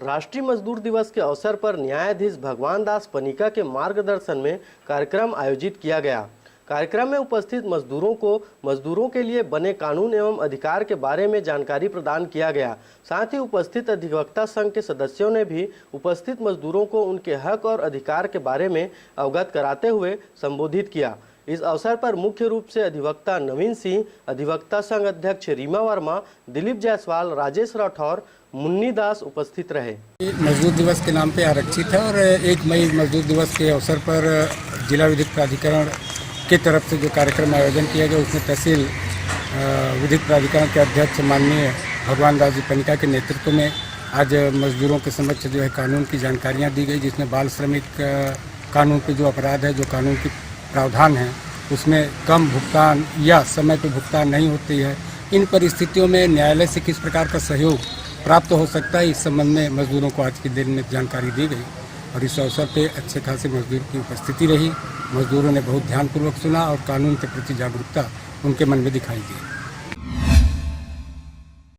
राष्ट्रीय मजदूर दिवस के अवसर पर न्यायाधीश भगवान दास पनिका के मार्गदर्शन में कार्यक्रम आयोजित किया गया। कार्यक्रम में उपस्थित मजदूरों को मजदूरों के लिए बने कानून एवं अधिकार के बारे में जानकारी प्रदान किया गया। साथ ही उपस्थित अधिवक्ता संघ के सदस्यों ने भी उपस्थित मजदूरों को उनके हक और अधिकार के बारे में अवगत कराते हुए संबोधित किया। इस अवसर पर मुख्य रूप से अधिवक्ता नवीन सिंह, अधिवक्ता संघ अध्यक्ष रीमा वर्मा, दिलीप जायसवाल, राजेश राठौर, मुन्नी दास उपस्थित रहे। मजदूर दिवस के नाम पे आरक्षित है और 1 मई मजदूर दिवस के अवसर पर जिला विधिक प्राधिकरण की तरफ से जो कार्यक्रम आयोजन किया गया उसमें तहसील विधिक प्राधिकरण के अध्यक्ष माननीय भगवान दास जी पनिका के नेतृत्व में आज मजदूरों के समक्ष जो है कानून की जानकारियाँ दी गई, जिसमें बाल श्रमिक कानून पे जो अपराध है, जो कानून की प्रावधान है उसमें कम भुगतान या समय पे भुगतान नहीं होती है। इन परिस्थितियों में न्यायालय से किस प्रकार का सहयोग प्राप्त हो सकता है, इस संबंध में मजदूरों को आज के दिन में जानकारी दी गई और इस अवसर पे अच्छे खासे मजदूर की उपस्थिति रही। मजदूरों ने बहुत ध्यानपूर्वक सुना और कानून के प्रति जागरूकता उनके मन में दिखाई दी।